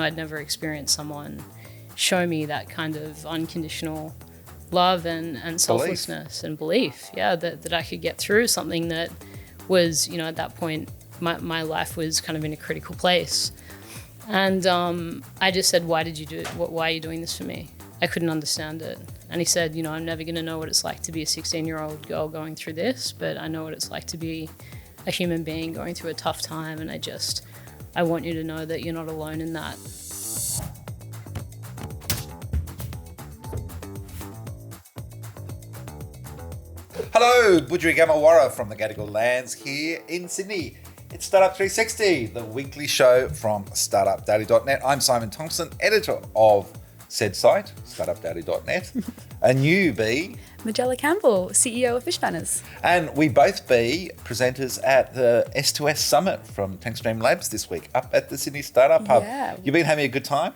I'd never experienced someone show me that kind of unconditional love and selflessness and belief. Yeah, that I could get through something that was, you know, at that point, my life was kind of in a critical place. And I just said, why did you do it? Why are you doing this for me? I couldn't understand it. And he said, you know, I'm never going to know what it's like to be a 16-year-old girl going through this, but I know what it's like to be a human being going through a tough time. And I want you to know that you're not alone in that. Hello, Budjeri Gamawara from the Gadigal Lands here in Sydney. It's Startup 360, the weekly show from startupdaily.net. I'm Simon Thomsen, editor of said site, startupdaily.net. A newbie, Majella Campbell, CEO of Fish Banners. And we both be presenters at the S2S Summit from Tankstream Labs this week up at the Sydney Startup Hub. Yeah. You've been having a good time?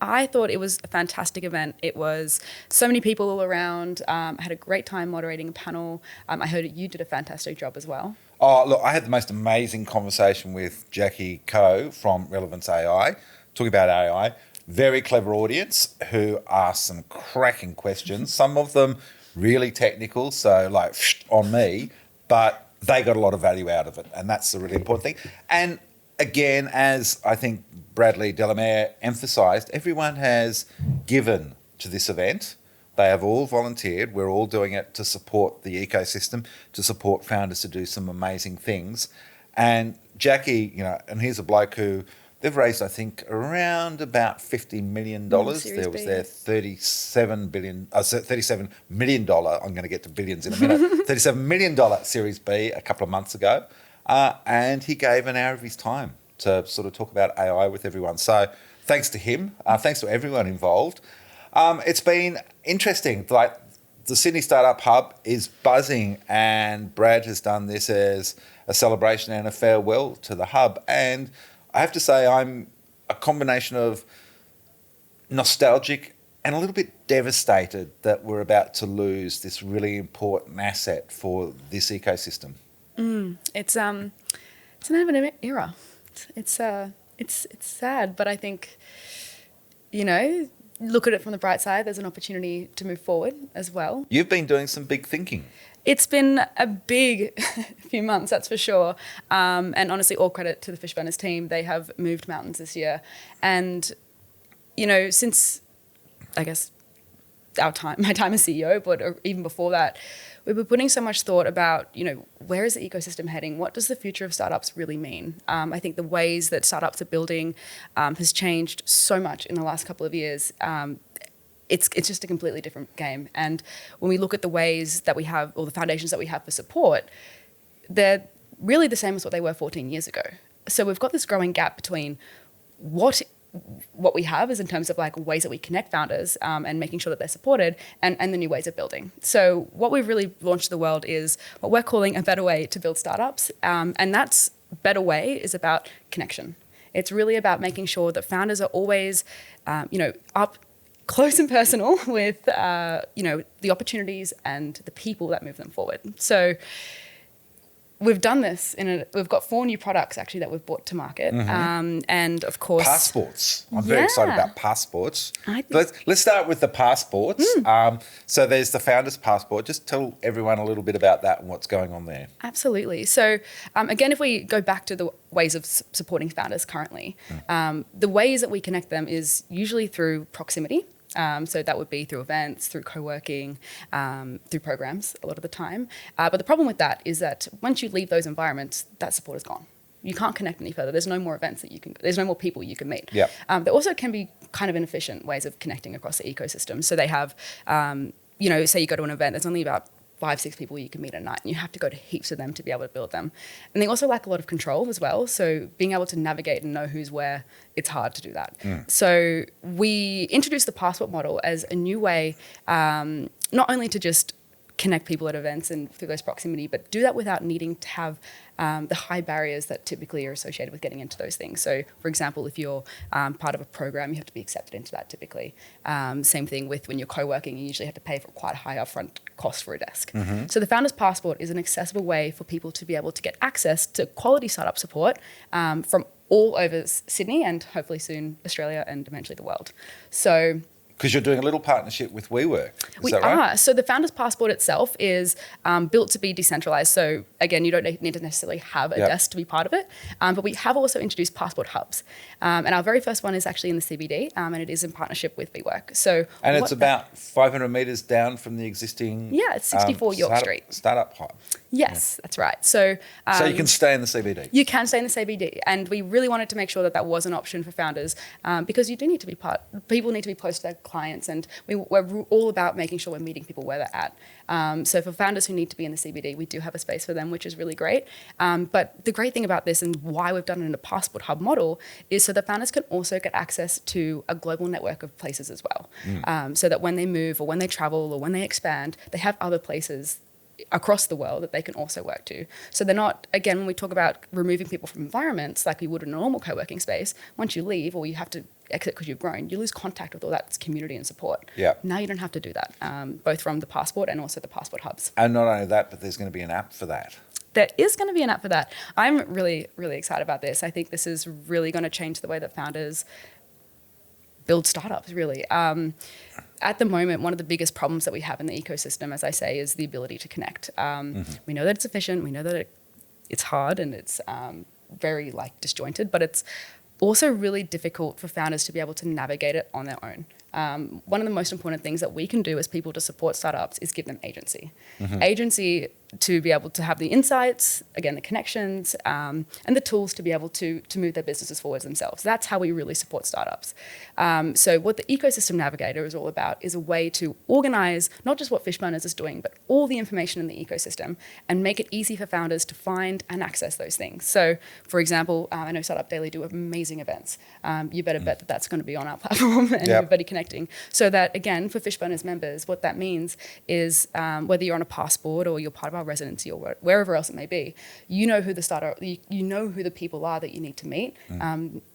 I thought it was a fantastic event. It was so many people all around. I had a great time moderating a panel. I heard you did a fantastic job as well. Oh, look, I had the most amazing conversation with Jackie Coe from Relevance AI, talking about AI. Very clever audience who asked some cracking questions. Some of them really technical, so like on me, but they got a lot of value out of it, and that's the really important thing. And again, as I think Bradley Delamere emphasised, everyone has given to this event. They have all volunteered. We're all doing it to support the ecosystem, to support founders to do some amazing things. And Jackie, you know, and here's a bloke who they've raised, I think, around about $50 million. There was their $37 million, I'm going to get to billions in a minute, $37 million Series B a couple of months ago. And he gave an hour of his time to sort of talk about AI with everyone. So thanks to him, thanks to everyone involved. It's been interesting. Like the Sydney Startup Hub is buzzing, and Brad has done this as a celebration and a farewell to the hub. And I have to say I'm a combination of nostalgic and a little bit devastated that we're about to lose this really important asset for this ecosystem. It's an era. It's sad, but I think, you know, look at it from the bright side. There's an opportunity to move forward as well. You've been doing some big thinking. It's been a big few months, that's for sure. And honestly, all credit to the Fish Banners team. They have moved mountains this year. And, you know, since, I guess, my time as CEO, but even before that, we've been putting so much thought about, you know, where is the ecosystem heading? What does the future of startups really mean? I think the ways that startups are building has changed so much in the last couple of years. It's just a completely different game. And when we look at the ways that we have, or the foundations that we have for support, they're really the same as what they were 14 years ago. So we've got this growing gap between what we have is in terms of like ways that we connect founders and making sure that they're supported and the new ways of building. So what we've really launched to the world is what we're calling a better way to build startups. And that's better way is about connection. It's really about making sure that founders are always, up close and personal with, the opportunities and the people that move them forward. So we've done this we've got 4 new products actually that we've brought to market. And of course, passports. I'm very excited about passports. Let's start with the passports. So there's the Founders Passport. Just tell everyone a little bit about that and what's going on there. Absolutely. So again, if we go back to the ways of supporting founders currently, the ways that we connect them is usually through proximity. So that would be through events, through co-working, through programs a lot of the time. But the problem with that is that once you leave those environments, that support is gone. You can't connect any further. There's no more events there's no more people you can meet. Yep. There also can be kind of inefficient ways of connecting across the ecosystem. So they have, say you go to an event, there's only about 5-6 people you can meet at night, and you have to go to heaps of them to be able to build them. And they also lack a lot of control as well. So being able to navigate and know who's where, it's hard to do that. So we introduced the passport model as a new way, not only to just connect people at events and through those proximity, but do that without needing to have the high barriers that typically are associated with getting into those things. So, for example, if you're part of a program, you have to be accepted into that typically. Same thing with when you're co-working, you usually have to pay for quite a high upfront cost for a desk. So the Founders Passport is an accessible way for people to be able to get access to quality startup support from all over Sydney and hopefully soon Australia and eventually the world. So because you're doing a little partnership with WeWork. Is that are. right? So the Founders Passport itself is built to be decentralized. So again, you don't need to necessarily have a desk to be part of it. But we have also introduced passport hubs. And our very first one is actually in the CBD, and it is in partnership with WeWork. So and it's about 500 metres down from the existing... Yeah, it's 64 York Street. Startup hub. Yes, that's right. So you can stay in the CBD. You can stay in the CBD, and we really wanted to make sure that was an option for founders because you do need to be people need to be close to their clients, and we're all about making sure we're meeting people where they're at. So for founders who need to be in the CBD, we do have a space for them, which is really great. But the great thing about this and why we've done it in a passport hub model is so that founders can also get access to a global network of places as well. So that when they move or when they travel or when they expand, they have other places across the world that they can also work to. So they're not, again, when we talk about removing people from environments like we would in a normal co-working space, once you leave or you have to exit because you've grown, you lose contact with all that community and support. Yeah. Now you don't have to do that, both from the passport and also the passport hubs. And not only that, but there's going to be an app for that. There is going to be an app for that. I'm really, really excited about this. I think this is really going to change the way that founders build startups, really. At the moment, one of the biggest problems that we have in the ecosystem, as I say, is the ability to connect. We know that it's efficient. We know that it's hard and it's very disjointed, but it's also really difficult for founders to be able to navigate it on their own. One of the most important things that we can do as people to support startups is give them agency. Agency to be able to have the insights, again, the connections, and the tools to be able to move their businesses forward themselves. That's how we really support startups. So what the Ecosystem Navigator is all about is a way to organize not just what Fishburners is doing, but all the information in the ecosystem and make it easy for founders to find and access those things. So, for example, I know Startup Daily do amazing events. You better bet that that's going to be on our platform and everybody connecting. So that, again, for Fishburners members, what that means is whether you're on a passport or you're part of our residency or wherever else it may be, you know who the starter, you know who the people are that you need to meet.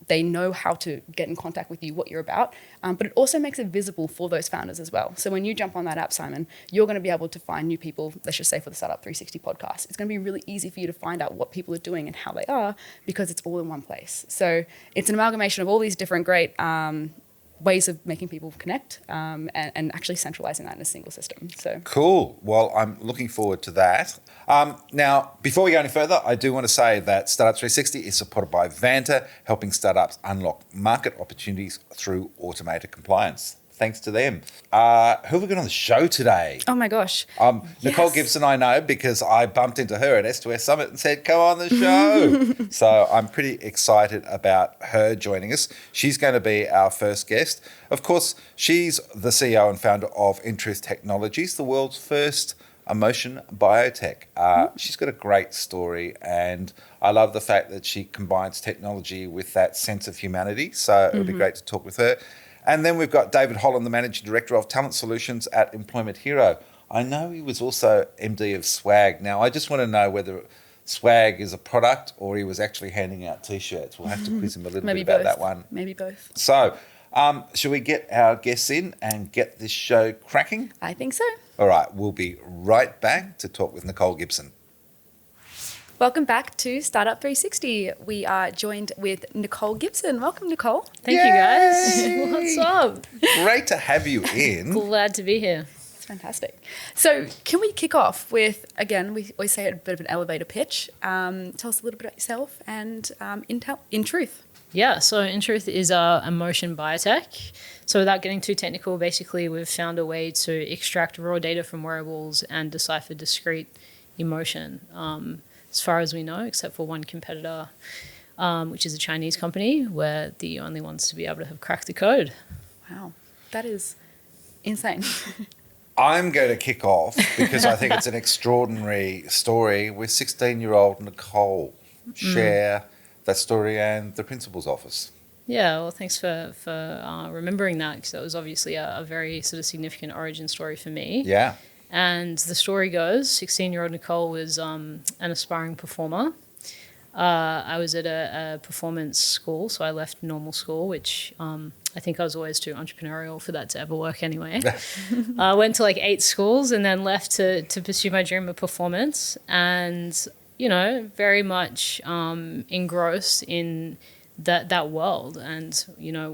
They know how to get in contact with you, what you're about, but it also makes it visible for those founders as well. So when you jump on that app, Simon, you're going to be able to find new people, let's just say for the Startup 360 podcast. It's going to be really easy for you to find out what people are doing and how they are because it's all in one place. So it's an amalgamation of all these different great ways of making people connect and actually centralizing that in a single system. So cool. Well, I'm looking forward to that. Now, before we go any further, I do want to say that Startup 360 is supported by Vanta, helping startups unlock market opportunities through automated compliance. Thanks to them. Who have we got on the show today? Oh my gosh. Nicole Gibson, I know because I bumped into her at S2S Summit and said, come on the show. So I'm pretty excited about her joining us. She's going to be our first guest. Of course, she's the CEO and founder of inTruth Technologies, the world's first emotion biotech. She's got a great story, and I love the fact that she combines technology with that sense of humanity. So it would be great to talk with her. And then we've got David Holland, the Managing Director of Talent Solutions at Employment Hero. I know he was also MD of Swag. Now, I just want to know whether Swag is a product or he was actually handing out T-shirts. We'll have to quiz him a little bit about that one. Maybe both. So, shall we get our guests in and get this show cracking? I think so. All right, we'll be right back to talk with Nicole Gibson. Welcome back to Startup 360. We are joined with Nicole Gibson. Welcome, Nicole. Thank you, guys. What's up? Great to have you in. Glad to be here. It's fantastic. So can we kick off with, again, we always say a bit of an elevator pitch. Tell us a little bit about yourself and inTruth. Yeah, so inTruth is a emotion biotech. So without getting too technical, basically we've found a way to extract raw data from wearables and decipher discrete emotion. As far as we know, except for one competitor, which is a Chinese company, we're the only ones to be able to have cracked the code. Wow, that is insane. I'm going to kick off because I think it's an extraordinary story with 16-year-old Nicole. Share that story and the principal's office. Yeah, well, thanks for remembering that, because that was obviously a very sort of significant origin story for me. Yeah. And the story goes, 16-year-old Nicole was an aspiring performer. I was at a performance school, so I left normal school, which I think I was always too entrepreneurial for that to ever work anyway. I went to 8 schools and then left to pursue my dream of performance, and, very much engrossed in that world, and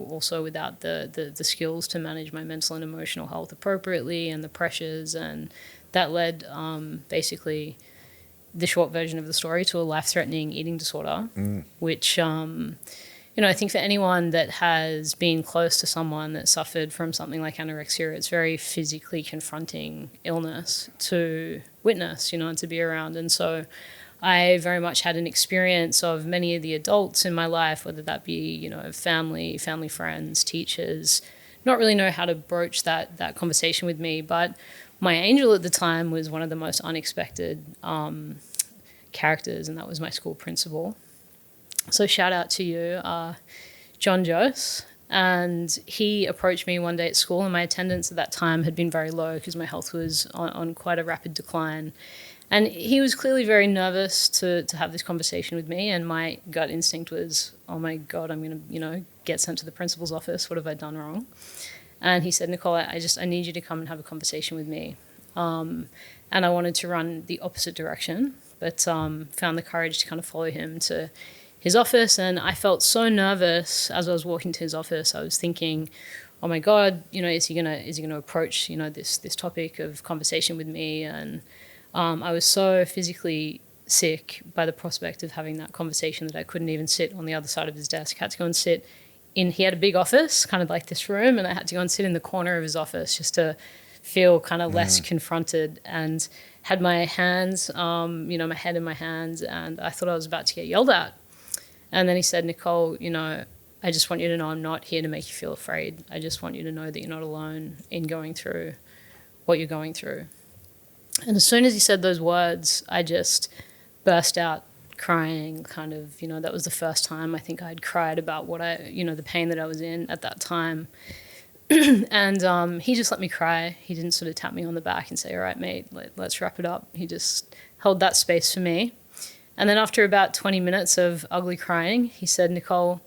also without the skills to manage my mental and emotional health appropriately, and the pressures, and that led basically, the short version of the story, to a life-threatening eating disorder, which I think for anyone that has been close to someone that suffered from something like anorexia, it's very physically confronting illness to witness, and to be around. And so I very much had an experience of many of the adults in my life, whether that be, family friends, teachers, not really know how to broach that conversation with me. But my angel at the time was one of the most unexpected characters, and that was my school principal. So shout out to you, John Jose. And he approached me one day at school, and my attendance at that time had been very low because my health was on quite a rapid decline. And he was clearly very nervous to have this conversation with me, and my gut instinct was, oh my God, I'm going to, get sent to the principal's office. What have I done wrong? And he said, Nicole, I need you to come and have a conversation with me. And I wanted to run the opposite direction, but found the courage to kind of follow him to his office. And I felt so nervous as I was walking to his office. I was thinking, oh my God, is he gonna approach, this topic of conversation with me? And I was so physically sick by the prospect of having that conversation that I couldn't even sit on the other side of his desk. I had to go and sit he had a big office, kind of like this room, and I had to go and sit in the corner of his office just to feel kind of less confronted, and had my hands, my head in my hands, and I thought I was about to get yelled at. And then he said, Nicole, I just want you to know I'm not here to make you feel afraid. I just want you to know that you're not alone in going through what you're going through. And as soon as he said those words, I just burst out crying, kind of, that was the first time I think I'd cried about what the pain that I was in at that time. And he just let me cry. He didn't sort of tap me on the back and say, all right, mate, let's wrap it up. He just held that space for me. And then after about 20 minutes of ugly crying, he said, Nicole,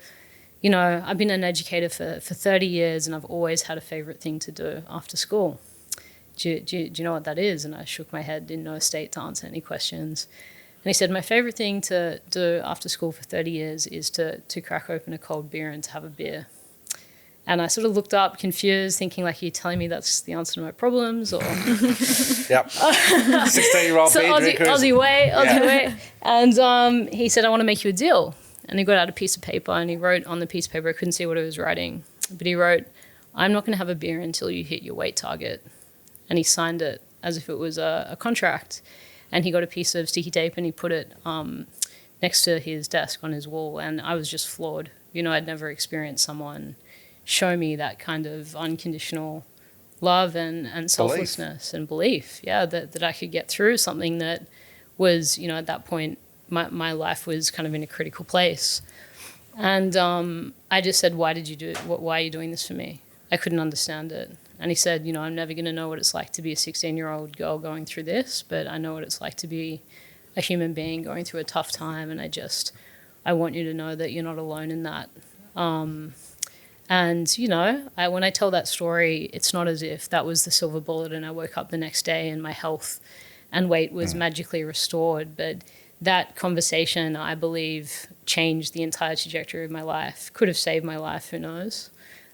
I've been an educator for 30 years, and I've always had a favorite thing to do after school. Do you know what that is? And I shook my head in no state to answer any questions. And he said, my favorite thing to do after school for 30 years is to crack open a cold beer and to have a beer. And I sort of looked up confused, thinking like, are you telling me that's the answer to my problems? Or Yep. 16-year-old so beer drinkers. Aussie way. And he said, I want to make you a deal. And he got out a piece of paper and he wrote on the piece of paper, I couldn't see what he was writing, but he wrote, I'm not going to have a beer until you hit your weight target. And he signed it as if it was a contract. And he got a piece of sticky tape and he put it next to his desk on his wall. And I was just floored. I'd never experienced someone show me that kind of unconditional love and selflessness and belief. Yeah, that I could get through something that was, at that point, my life was kind of in a critical place. And I just said, why did you do it? Why are you doing this for me? I couldn't understand it. And he said, I'm never going to know what it's like to be a 16-year-old girl going through this, but I know what it's like to be a human being going through a tough time, and I want you to know that you're not alone in that. And, when I tell that story, it's not as if that was the silver bullet and I woke up the next day and my health and weight was magically restored. But that conversation, I believe, changed the entire trajectory of my life. Could have saved my life, who knows?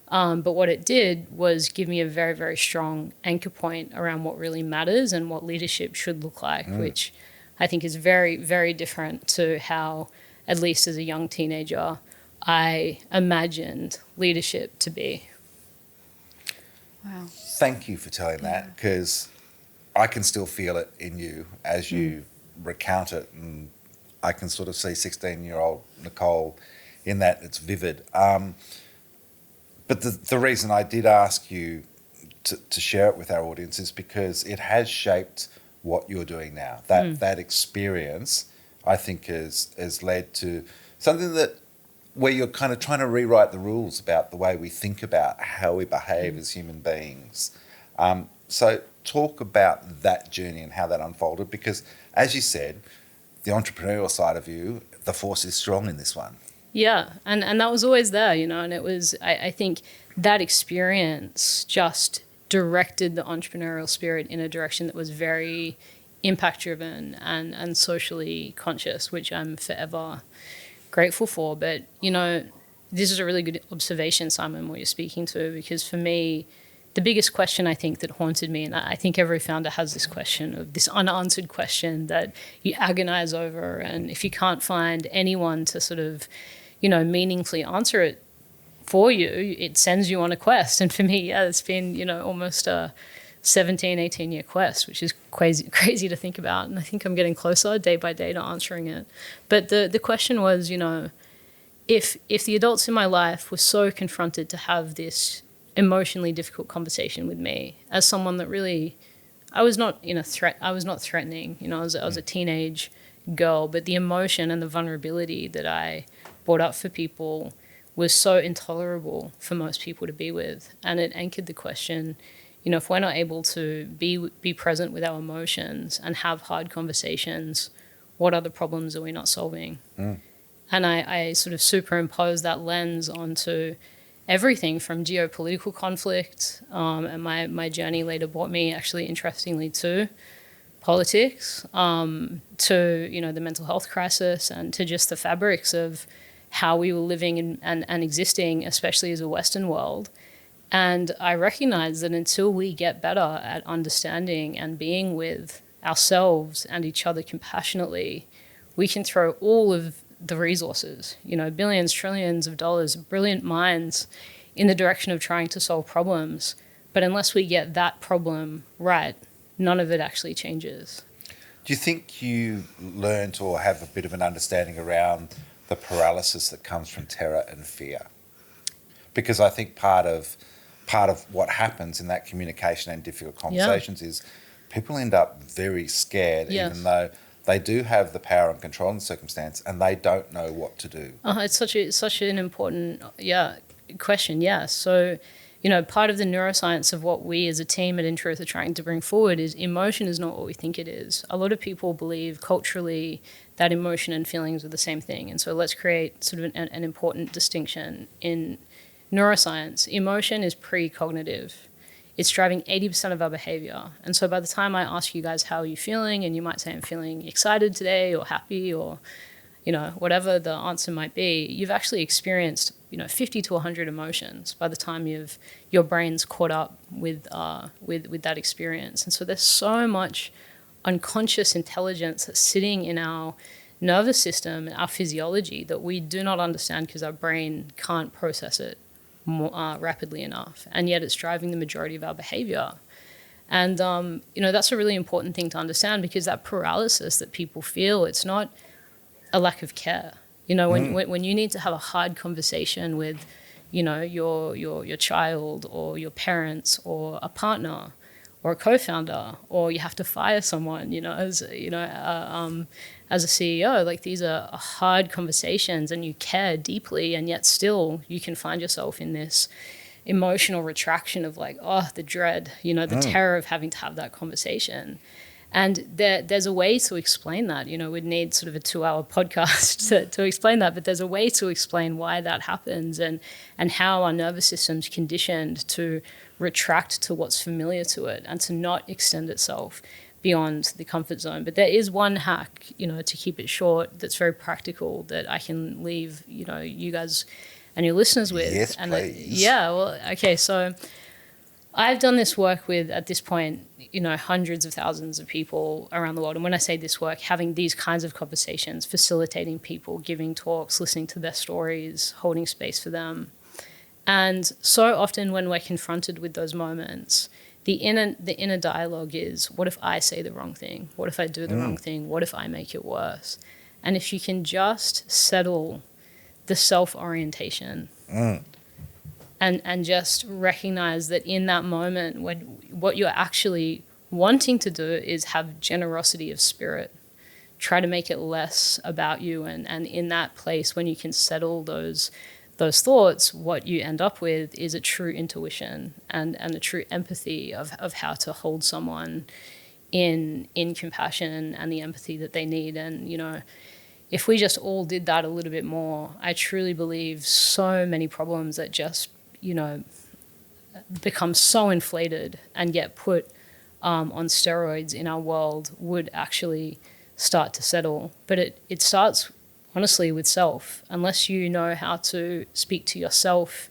But what it did was give me a very, very strong anchor point around what really matters and what leadership should look like, which I think is very, very different to how, at least as a young teenager, I imagined leadership to be. Wow. Thank you for telling that, because I can still feel it in you as you recount it, and I can sort of see 16-year-old Nicole in that. It's vivid. But the reason I did ask you to share it with our audience is because it has shaped what you're doing now. That experience, I think, has led to something where you're kind of trying to rewrite the rules about the way we think about how we behave as human beings. So talk about that journey and how that unfolded, because as you said, the entrepreneurial side of you, the force is strong in this one. Yeah, and that was always there, and it was, I think that experience just directed the entrepreneurial spirit in a direction that was very impact-driven and socially conscious, which I'm forever grateful for. But, you know, this is a really good observation, Simon, what you're speaking to, because for me, the biggest question I think that haunted me, and I think every founder has this question of this unanswered question that you agonize over, and if you can't find anyone to sort of, you know, meaningfully answer it for you, it sends you on a quest. And for me, yeah, it's been, you know, almost a 17, 18-year quest, which is crazy to think about. And I think I'm getting closer day by day to answering it. But the question was, you know, if the adults in my life were so confronted to have this emotionally difficult conversation with me as someone that really, I was not threatening, you know, I was a teenage girl, but the emotion and the vulnerability that I brought up for people was so intolerable for most people to be with. And it anchored the question, you know, if we're not able to be present with our emotions and have hard conversations, what other problems are we not solving? And I sort of superimposed that lens onto everything from geopolitical conflict, and my journey later brought me actually, interestingly, to politics, to, you know, the mental health crisis, and to just the fabrics of how we were living and existing, especially as a Western world. And I recognize that until we get better at understanding and being with ourselves and each other compassionately, we can throw all of the resources, you know, billions, trillions of dollars, brilliant minds in the direction of trying to solve problems. But unless we get that problem right, none of it actually changes. Do you think you learnt or have a bit of an understanding around the paralysis that comes from terror and fear? Because I think part of what happens in that communication and difficult conversations is people end up very scared, even though they do have the power and control in the circumstance, and they don't know what to do. It's such an important question. Yeah. So, you know, part of the neuroscience of what we as a team at inTruth are trying to bring forward is emotion is not what we think it is. A lot of people believe culturally that emotion and feelings are the same thing, and so let's create sort of an important distinction in neuroscience. Emotion is precognitive. It's driving 80% of our behavior. And so by the time I ask you guys, how are you feeling? And you might say, I'm feeling excited today, or happy, or, you know, whatever the answer might be, you've actually experienced, you know, 50 to 100 emotions by the time your brain's caught up with that experience. And so there's so much unconscious intelligence that's sitting in our nervous system, our physiology, that we do not understand because our brain can't process it more rapidly enough, and yet it's driving the majority of our behavior. And you know, that's a really important thing to understand, because that paralysis that people feel, it's not a lack of care. You know, when you need to have a hard conversation with, you know, your child or your parents or a partner or a co-founder, or you have to fire someone, you know, as a CEO, like, these are hard conversations, and you care deeply, and yet still you can find yourself in this emotional retraction of like, oh, the dread, you know, the terror of having to have that conversation. And there's a way to explain that. You know, we'd need sort of a 2-hour podcast to explain that, but there's a way to explain why that happens, and how our nervous system's conditioned to retract to what's familiar to it and to not extend itself beyond the comfort zone. But there is one hack, you know, to keep it short, that's very practical, that I can leave, you know, you guys and your listeners with. Yes, and please. Okay, so I've done this work with, at this point, you know, hundreds of thousands of people around the world. And when I say this work, having these kinds of conversations, facilitating people, giving talks, listening to their stories, holding space for them. And so often when we're confronted with those moments, the inner dialogue is, what if I say the wrong thing? What if I do the wrong thing? What if I make it worse? And if you can just settle the self-orientation and just recognize that in that moment, when what you're actually wanting to do is have generosity of spirit, try to make it less about you. And in that place, when you can settle those thoughts, what you end up with is a true intuition and a true empathy of how to hold someone in compassion and the empathy that they need. And, you know, if we just all did that a little bit more, I truly believe so many problems that just, you know, become so inflated and get put on steroids in our world would actually start to settle. But it starts honestly with self. Unless you know how to speak to yourself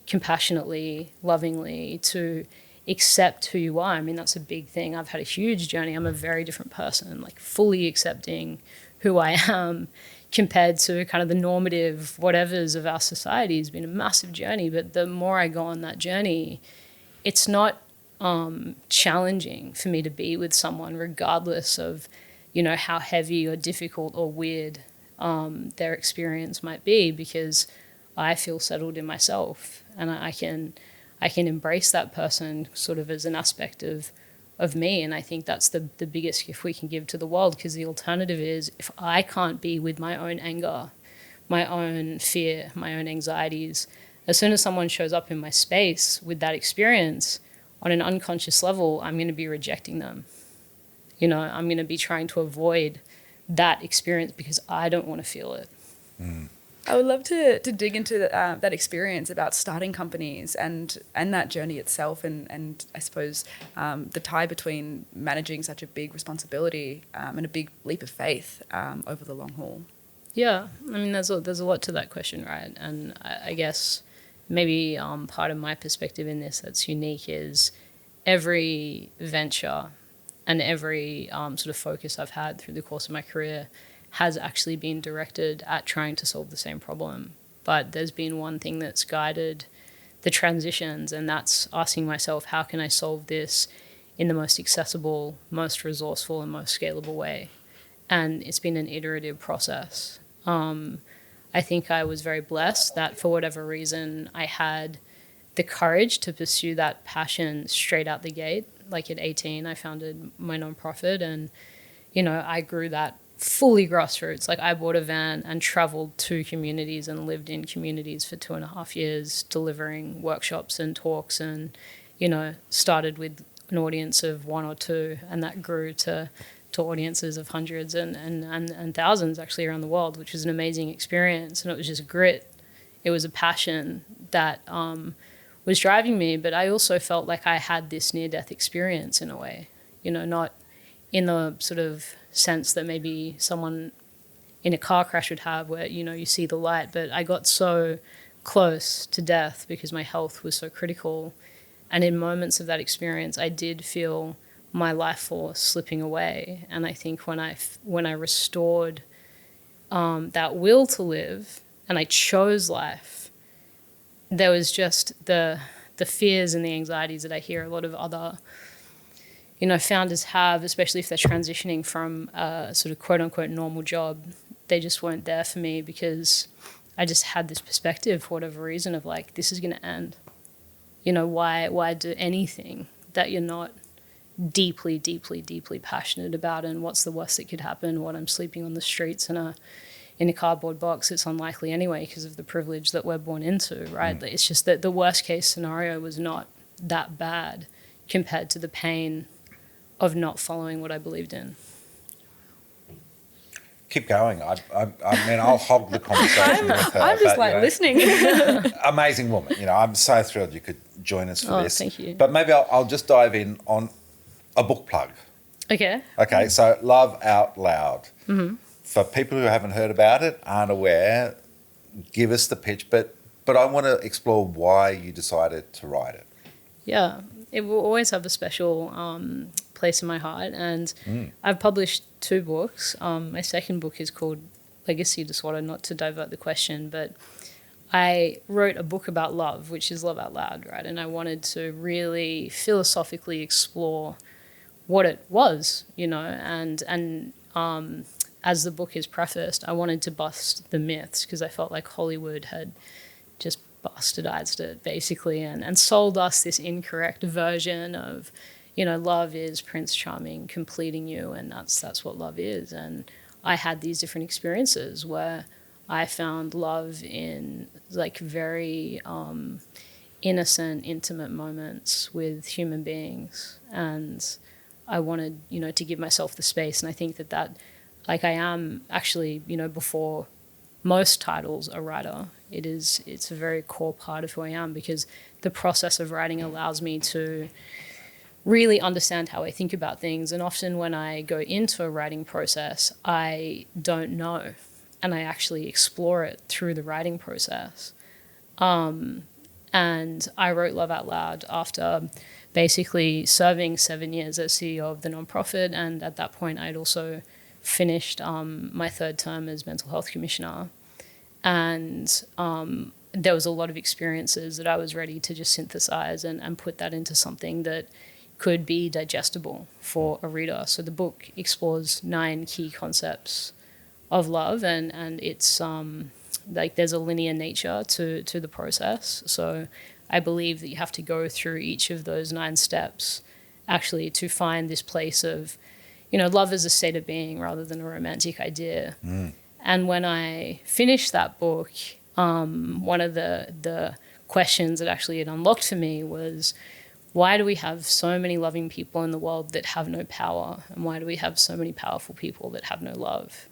compassionately, lovingly, to accept who you are. I mean, that's a big thing. I've had a huge journey. I'm a very different person, like fully accepting who I am compared to kind of the normative whatevers of our society has been a massive journey. But the more I go on that journey, it's not challenging for me to be with someone regardless of, you know, how heavy or difficult or weird their experience might be, because I feel settled in myself, and I can embrace that person sort of as an aspect of me. And I think that's the biggest gift we can give to the world, because the alternative is, if I can't be with my own anger, my own fear, my own anxieties, as soon as someone shows up in my space with that experience on an unconscious level, I'm going to be rejecting them. You know, I'm going to be trying to avoid that experience because I don't want to feel it. I would love to dig into that experience about starting companies and that journey itself, and I suppose the tie between managing such a big responsibility and a big leap of faith over the long haul. Yeah, I mean, there's a lot to that question, right? And I guess maybe part of my perspective in this that's unique is every venture and every sort of focus I've had through the course of my career has actually been directed at trying to solve the same problem. But there's been one thing that's guided the transitions, and that's asking myself, how can I solve this in the most accessible, most resourceful, and most scalable way? And it's been an iterative process. I think I was very blessed that for whatever reason I had the courage to pursue that passion straight out the gate. Like at 18, I founded my nonprofit, and, you know, I grew that fully grassroots. Like I bought a van and traveled to communities and lived in communities for 2.5 years, delivering workshops and talks, and, you know, started with an audience of 1 or 2, and that grew to audiences of hundreds and thousands actually around the world, which was an amazing experience. And it was just grit. It was a passion that was driving me, but I also felt like I had this near-death experience in a way, you know, not in the sort of sense that maybe someone in a car crash would have where, you know, you see the light, but I got so close to death because my health was so critical. And in moments of that experience, I did feel my life force slipping away. And I think when I restored that will to live and I chose life, there was just the fears and the anxieties that I hear a lot of other, you know, founders have, especially if they're transitioning from a sort of quote unquote normal job. They just weren't there for me because I just had this perspective for whatever reason of like, this is going to end. You know, why do anything that you're not deeply, deeply, deeply passionate about? And what's the worst that could happen? What, I'm sleeping on the streets in a cardboard box? It's unlikely anyway because of the privilege that we're born into, right? It's just that the worst case scenario was not that bad compared to the pain of not following what I believed in. Keep going. I mean, I'll hog the conversation with her. I'm just listening. Amazing woman. You know, I'm so thrilled you could join us for this. Thank you. But maybe I'll just dive in on a book plug. Okay. Okay, so Love Out Loud. Mm-hmm. For people who haven't heard about it, aren't aware, give us the pitch. But I want to explore why you decided to write it. Yeah. It will always have a special place in my heart. And I've published 2 books. My second book is called Legacy Disorder, not to divert the question, but I wrote a book about love, which is Love Out Loud, right? And I wanted to really philosophically explore what it was, you know, and as the book is prefaced, I wanted to bust the myths because I felt like Hollywood had just bastardized it basically and sold us this incorrect version of, you know, love is Prince Charming completing you, and that's what love is. And I had these different experiences where I found love in like very innocent, intimate moments with human beings, and I wanted, you know, to give myself the space. And I think that like I am actually, you know, before most titles a writer. It's a very core part of who I am because the process of writing allows me to really understand how I think about things. And often when I go into a writing process, I don't know. I actually explore it through the writing process. And I wrote Love Out Loud after basically serving 7 years as CEO of the nonprofit, and at that point I'd also finished my third term as Mental Health Commissioner, and there was a lot of experiences that I was ready to just synthesize and put that into something that could be digestible for a reader. So the book explores 9 key concepts of love, and it's like there's a linear nature to the process. So I believe that you have to go through each of those 9 steps actually to find this place of, love as a state of being rather than a romantic idea. And when I finished that book, one of the questions that actually it unlocked for me was, why do we have so many loving people in the world that have no power? And why do we have so many powerful people that have no love?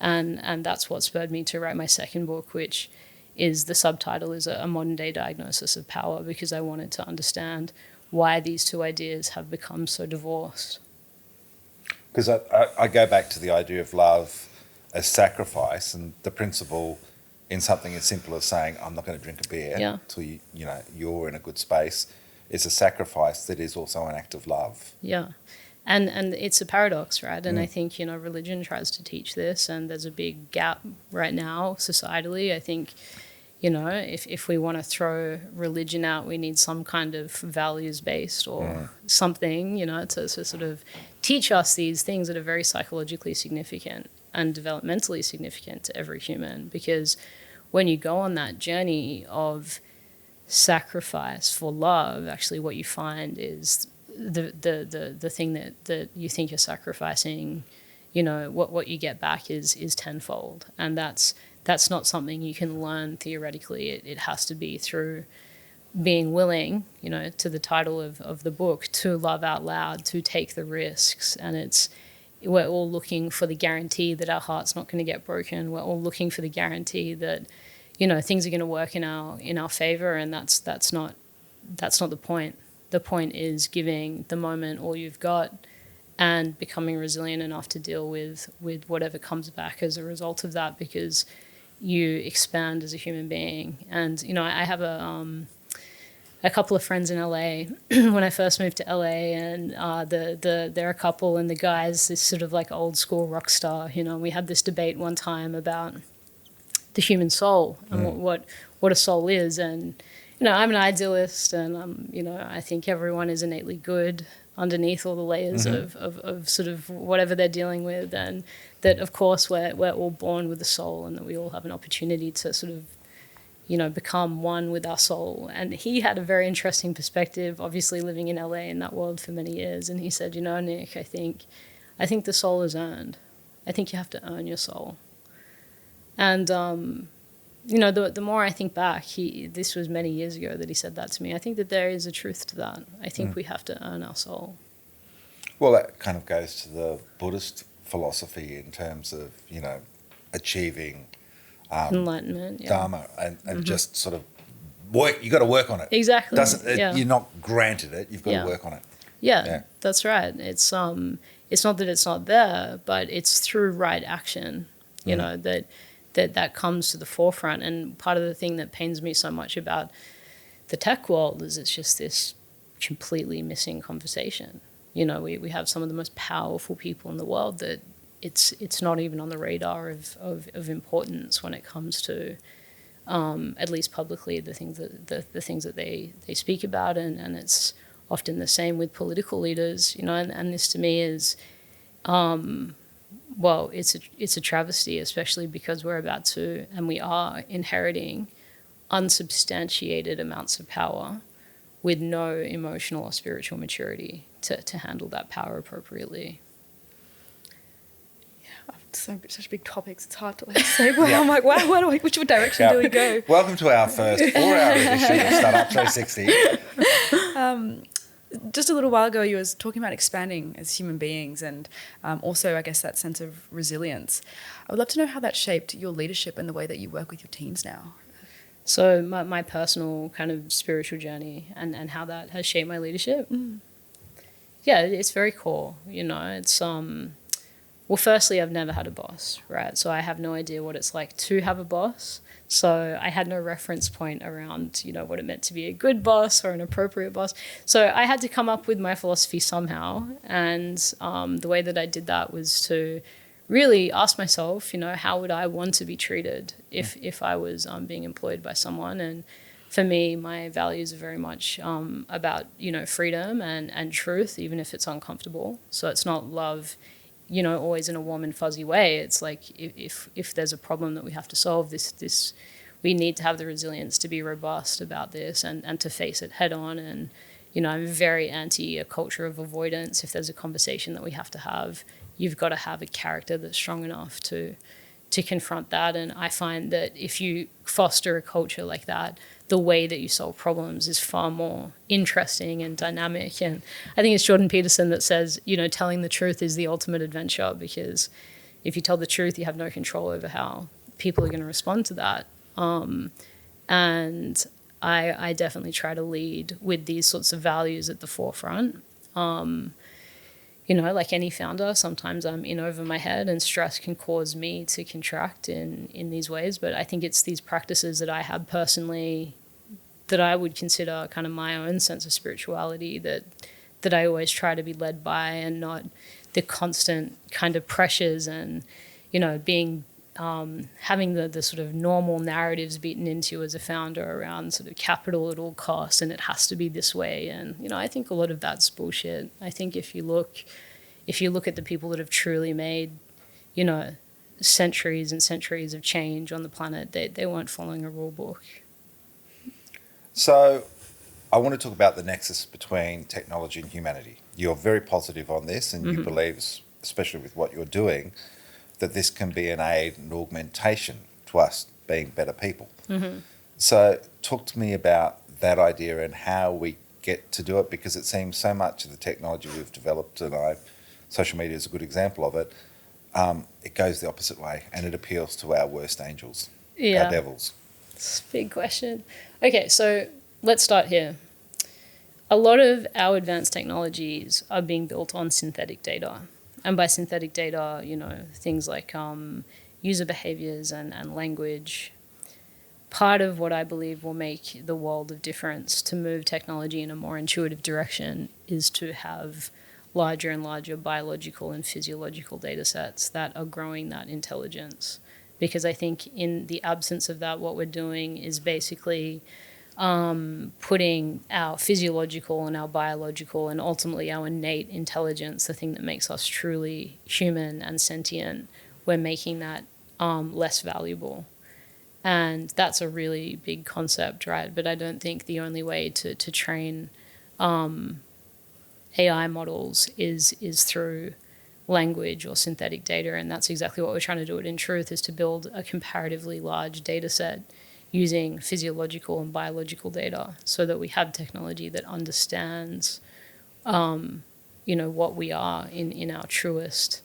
And that's what spurred me to write my second book, which is, the subtitle is a modern day diagnosis of power, because I wanted to understand why these two ideas have become so divorced. Because I go back to the idea of love as sacrifice, and the principle in something as simple as saying, I'm not going to drink a beer until you're in a good space. It's a sacrifice that is also an act of love. Yeah. And it's a paradox, right? And I think, religion tries to teach this, and there's a big gap right now societally. I think, if we want to throw religion out, we need some kind of values-based or something, to sort of teach us these things that are very psychologically significant and developmentally significant to every human. Because when you go on that journey of sacrifice for love, actually what you find is the thing that you think you're sacrificing, what you get back is tenfold. And that's not something you can learn theoretically. It has to be through being willing, to the title of the book, to love out loud, to take the risks. And we're all looking for the guarantee that our heart's not going to get broken. We're all looking for the guarantee that, things are going to work in our favor, and that's not the point. The point is giving the moment all you've got and becoming resilient enough to deal with whatever comes back as a result of that, because you expand as a human being. And I have a couple of friends in LA when I first moved to LA, and they're a couple, and the guy's this sort of like old school rock star. We had this debate one time about the human soul and what a soul is. And I'm an idealist, and I think everyone is innately good underneath all the layers of sort of whatever they're dealing with, and that of course we're all born with a soul, and that we all have an opportunity to sort of become one with our soul. And he had a very interesting perspective, obviously living in LA in that world for many years, and he said, Nick, I think the soul is earned. I think you have to earn your soul. And the more I think back, this was many years ago that he said that to me. I think that there is a truth to that. I think we have to earn our soul. Well, that kind of goes to the Buddhist philosophy in terms of, achieving enlightenment, Dharma, and just sort of work. You got to work on it. Exactly. You're not granted it. You've got to work on it. Yeah, that's right. It's not that it's not there, but it's through right action, that comes to the forefront. And part of the thing that pains me so much about the tech world is it's just this completely missing conversation. We have some of the most powerful people in the world that it's not even on the radar of importance when it comes to at least publicly the things that they speak about, and it's often the same with political leaders, and this to me is it's a travesty, especially because we're about to, and we are inheriting unsubstantiated amounts of power with no emotional or spiritual maturity to handle that power appropriately. Yeah, such big topics. It's hard to segue. I'm like, wow, which direction do we go? Welcome to our first 4-hour edition of Startup 360. Just a little while ago, you was talking about expanding as human beings, and also, I guess, that sense of resilience. I would love to know how that shaped your leadership and the way that you work with your teams now. So my personal kind of spiritual journey and how that has shaped my leadership. Yeah, it's very core. It's well, firstly, I've never had a boss, right? So I have no idea what it's like to have a boss. So I had no reference point around, what it meant to be a good boss or an appropriate boss. So I had to come up with my philosophy somehow. And the way that I did that was to really ask myself, how would I want to be treated if I was being employed by someone? And for me, my values are very much about, freedom and truth, even if it's uncomfortable. So it's not love, always in a warm and fuzzy way. It's like if there's a problem that we have to solve, this we need to have the resilience to be robust about this and to face it head on. And, I'm very anti a culture of avoidance. If there's a conversation that we have to have, you've got to have a character that's strong enough to confront that. And I find that if you foster a culture like that, the way that you solve problems is far more interesting and dynamic. And I think it's Jordan Peterson that says, telling the truth is the ultimate adventure, because if you tell the truth, you have no control over how people are going to respond to that. And I definitely try to lead with these sorts of values at the forefront. Like any founder, sometimes I'm in over my head and stress can cause me to contract in these ways. But I think it's these practices that I have personally that I would consider kind of my own sense of spirituality that I always try to be led by, and not the constant kind of pressures and, being having the sort of normal narratives beaten into you as a founder around sort of capital at all costs and it has to be this way. And, I think a lot of that's bullshit. I think if you look at the people that have truly made, centuries and centuries of change on the planet, they weren't following a rule book. So I want to talk about the nexus between technology and humanity. You're very positive on this, and you believe, especially with what you're doing, that this can be an aid and augmentation to us being better people. So talk to me about that idea and how we get to do it, because it seems so much of the technology we've developed, and social media is a good example of it, it goes the opposite way and it appeals to our worst angels, our devils. It's a big question. Okay, so let's start here. A lot of our advanced technologies are being built on synthetic data. And by synthetic data, things like user behaviors and language. Part of what I believe will make the world of difference to move technology in a more intuitive direction is to have larger and larger biological and physiological data sets that are growing that intelligence. Because I think in the absence of that, what we're doing is basically putting our physiological and our biological and ultimately our innate intelligence, the thing that makes us truly human and sentient, we're making that less valuable. And that's a really big concept, right? But I don't think the only way to train AI models is through language or synthetic data, and that's exactly what we're trying to do at inTruth, is to build a comparatively large data set using physiological and biological data so that we have technology that understands what we are in our truest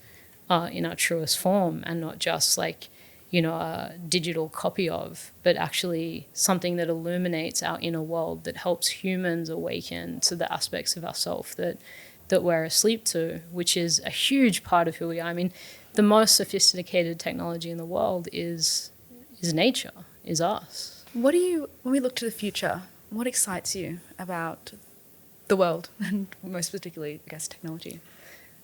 form, and not just like a digital copy of, but actually something that illuminates our inner world, that helps humans awaken to the aspects of ourself that we're asleep to, which is a huge part of who we are. I mean, the most sophisticated technology in the world is nature, is us. When we look to the future, what excites you about the world, and most particularly, I guess, technology?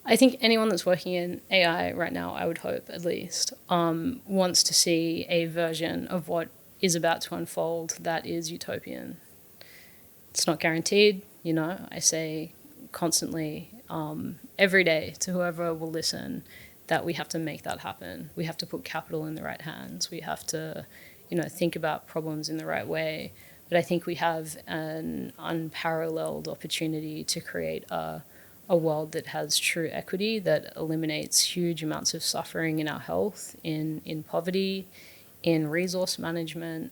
I think anyone that's working in AI right now, I would hope at least, wants to see a version of what is about to unfold that is utopian. It's not guaranteed, I say constantly, every day, to whoever will listen, that we have to make that happen. We have to put capital in the right hands. We have to, think about problems in the right way. But I think we have an unparalleled opportunity to create a world that has true equity, that eliminates huge amounts of suffering in our health, in poverty, in resource management,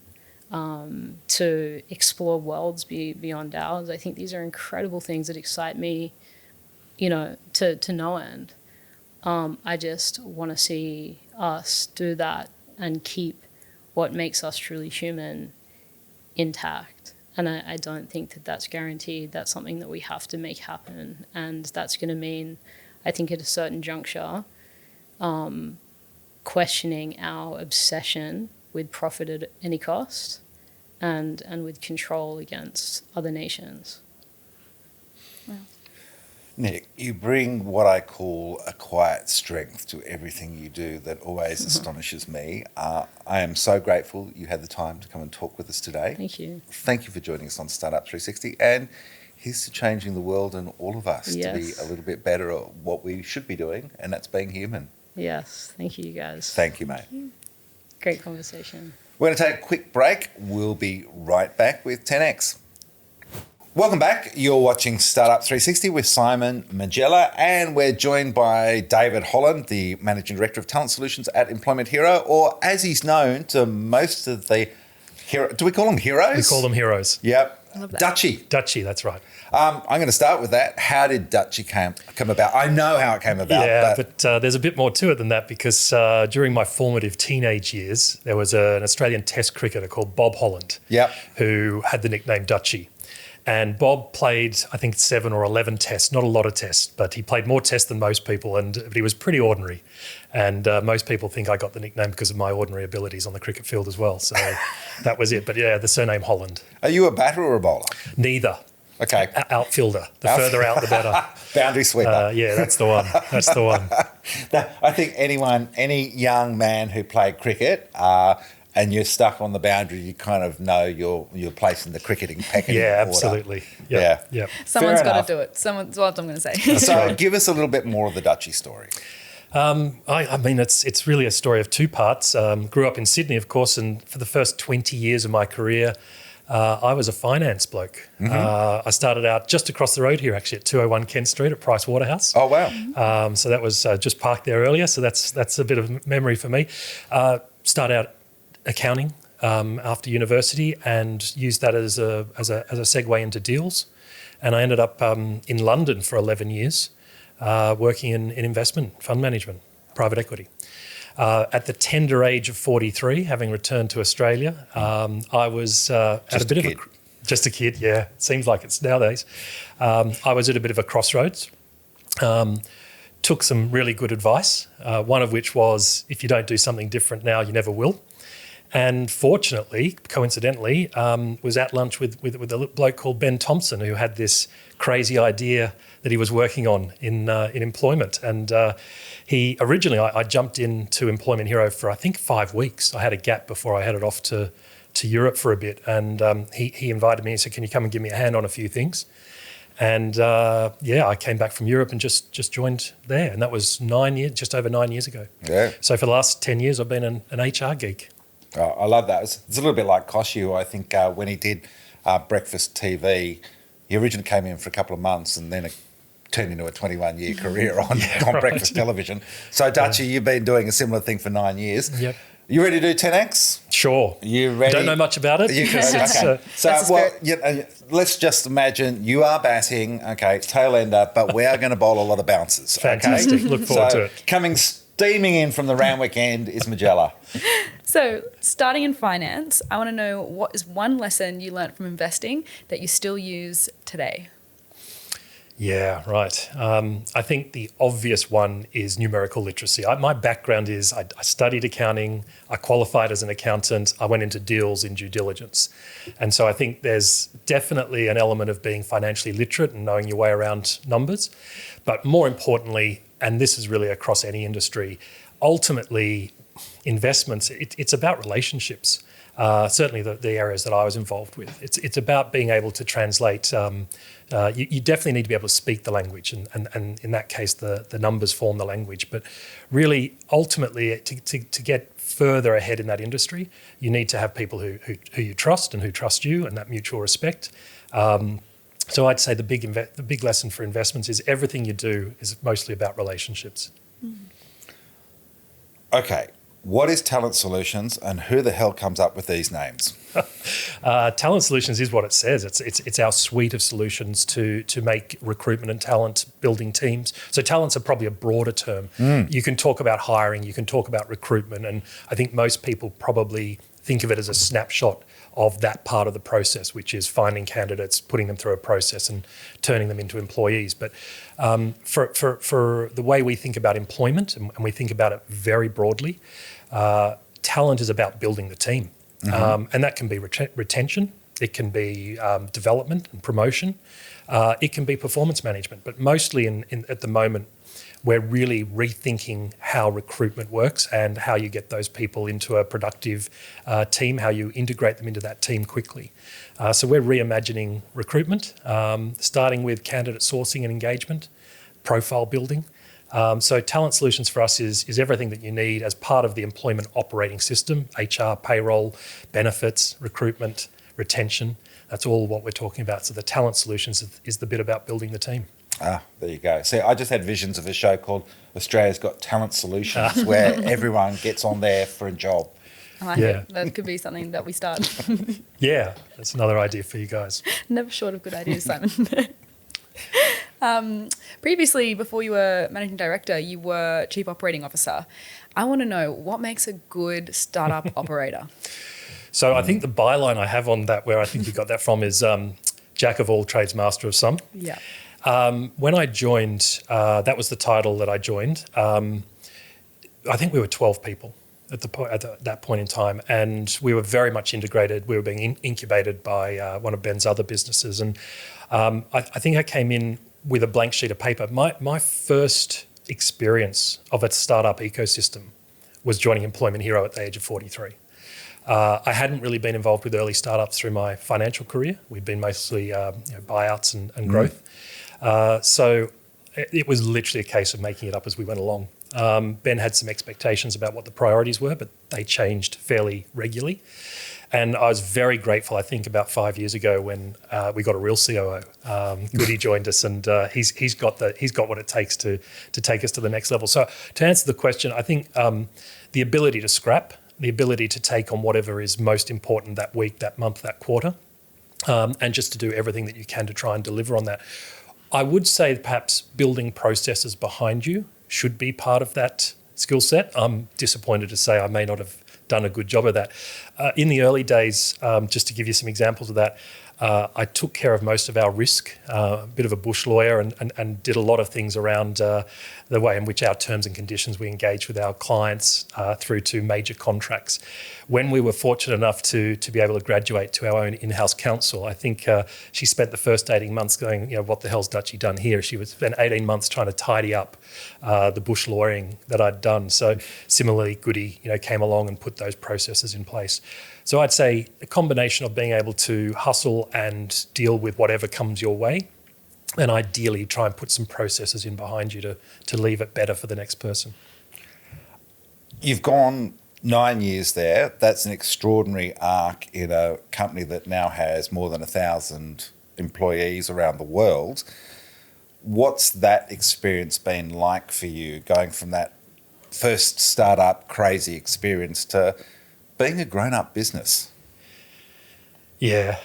to explore worlds beyond ours. I think these are incredible things that excite me, to no end. I just want to see us do that and keep what makes us truly human intact. And I don't think that that's guaranteed. That's something that we have to make happen. And that's going to mean, I think at a certain juncture, questioning our obsession with profit at any cost and with control against other nations. Nick, you bring what I call a quiet strength to everything you do that always astonishes me. I am so grateful you had the time to come and talk with us today. Thank you. Thank you for joining us on Startup 360, and here's to changing the world and all of us to be a little bit better at what we should be doing, and that's being human. Yes. Thank you, guys. Thank you, mate. Great conversation. We're going to take a quick break. We'll be right back with 10X. Welcome back. You're watching Startup 360 with Simon Majella, and we're joined by David Holland, the Managing Director of Talent Solutions at Employment Hero, or as he's known to most of the do we call them heroes? We call them heroes. Yep. Love that. Dutchie, that's right. I'm going to start with that. How did Dutchie come about? I know how it came about. Yeah, but there's a bit more to it than that, because during my formative teenage years, there was an Australian Test cricketer called Bob Holland, who had the nickname Dutchie. And Bob played, I think, 7 or 11 tests, not a lot of tests, but he played more tests than most people, but he was pretty ordinary. And most people think I got the nickname because of my ordinary abilities on the cricket field as well. So that was it. But yeah, the surname Holland. Are you a batter or a bowler? Neither. Okay. Outfielder. The further out, the better. Boundary sweeper. Yeah, that's the one. That's the one. I think any young man who played cricket and you're stuck on the boundary, you kind of know your place in the cricketing pecking order. Absolutely. Yep. Yeah. Someone's got to do it. That's what I'm going to say. So give us a little bit more of the Dutchie story. I mean, it's really a story of two parts. Grew up in Sydney, of course, and for the first 20 years of my career, I was a finance bloke. I started out just across the road here, actually, at 201 Kent Street at Price Waterhouse. Oh, wow. So that was just parked there earlier, so that's a bit of memory for me. Started out accounting after university and used that as a segue into deals. And I ended up in London for 11 years working in investment, fund management, private equity. At the tender age of 43, having returned to Australia, I was just a kid, yeah. It seems like it's nowadays. I was at a bit of a crossroads. Took some really good advice, one of which was, if you don't do something different now, you never will. And fortunately, coincidentally, was at lunch with a bloke called Ben Thomsen, who had this crazy idea that he was working on in employment. And he originally, I jumped into Employment Hero for, I think, 5 weeks. I had a gap before I headed off to Europe for a bit. And he invited me and said, can you come and give me a hand on a few things? And I came back from Europe and just joined there. And that was just over 9 years ago. Yeah. So for the last 10 years, I've been an HR geek. Oh, I love that. It's a little bit like Koshu. I think when he did Breakfast TV, he originally came in for a couple of months and then it turned into a 21-year career on breakfast television. So, Dutchie, you've been doing a similar thing for 9 years. Yep. You ready to do 10X? Sure. You ready? Don't know much about it. Okay. Let's just imagine you are batting, tail ender, but we are going to bowl a lot of bounces. Fantastic. Look forward to it. Coming steaming in from the Randwick end is Majella. So, starting in finance, I want to know, what is one lesson you learnt from investing that you still use today? Yeah, right. I think the obvious one is numerical literacy. My background is I studied accounting, I qualified as an accountant, I went into deals in due diligence. And so I think there's definitely an element of being financially literate and knowing your way around numbers. But more importantly, and this is really across any industry, ultimately investments, it's about relationships. Certainly the areas that I was involved with. It's about being able to translate. You definitely need to be able to speak the language, and in that case, the numbers form the language. But really, ultimately, to get further ahead in that industry, you need to have people who you trust and who trust you, and that mutual respect. So I'd say the big lesson for investments is everything you do is mostly about relationships. Okay. What is Talent Solutions and who the hell comes up with these names? Talent Solutions is what it says. It's our suite of solutions to make recruitment and talent building teams. So talents are probably a broader term. You can talk about hiring, you can talk about recruitment, and I think most people probably think of it as a snapshot of that part of the process, which is finding candidates, putting them through a process and turning them into employees. But for the way we think about employment, and we think about it very broadly, talent is about building the team. And that can be retention, it can be development and promotion, it can be performance management. But mostly at the moment, we're really rethinking how recruitment works and how you get those people into a productive team, how you integrate them into that team quickly. So we're reimagining recruitment, starting with candidate sourcing and engagement, profile building. So talent solutions for us is everything that you need as part of the employment operating system: HR, payroll, benefits, recruitment, retention. That's all what we're talking about. So the talent solutions is the bit about building the team. Ah, there you go. See, I just had visions of a show called Australia's Got Talent Solutions, where everyone gets on there for a job. I like it. That could be something that we start. Yeah, that's another idea for you guys. Never short of good ideas, Simon. Previously, before you were managing director, you were chief operating officer. I want to know, what makes a good startup operator? So I think the byline I have on that, where I think you got that from, is jack of all trades, master of some. Yeah. When I joined, that was the title that I joined. I think we were 12 people at that point in time, and we were very much integrated. We were being incubated by one of Ben's other businesses, and I think I came in with a blank sheet of paper. My first experience of a startup ecosystem was joining Employment Hero at the age of 43. I hadn't really been involved with early startups through my financial career. We'd been mostly buyouts and growth. So it was literally a case of making it up as we went along. Ben had some expectations about what the priorities were, but they changed fairly regularly. And I was very grateful, I think, about 5 years ago when we got a real COO. Goody joined us, and he's got what it takes to take us to the next level. So to answer the question, I think the ability to scrap, the ability to take on whatever is most important that week, that month, that quarter, and just to do everything that you can to try and deliver on that. I would say perhaps building processes behind you should be part of that skill set. I'm disappointed to say I may not have done a good job of that. In the early days, just to give you some examples of that, I took care of most of our risk, a bit of a bush lawyer, and did a lot of things around the way in which our terms and conditions we engage with our clients through to major contracts. When we were fortunate enough to be able to graduate to our own in-house counsel, I think she spent the first 18 months going, what the hell's Dutchie done here? She was spent 18 months trying to tidy up the bush lawyering that I'd done. So similarly, Goody, came along and put those processes in place. So I'd say a combination of being able to hustle and deal with whatever comes your way, and ideally try and put some processes in behind you to leave it better for the next person. You've gone 9 years there. That's an extraordinary arc in a company that now has more than 1,000 employees around the world. What's that experience been like for you, going from that first startup crazy experience to being a grown-up business? Yeah,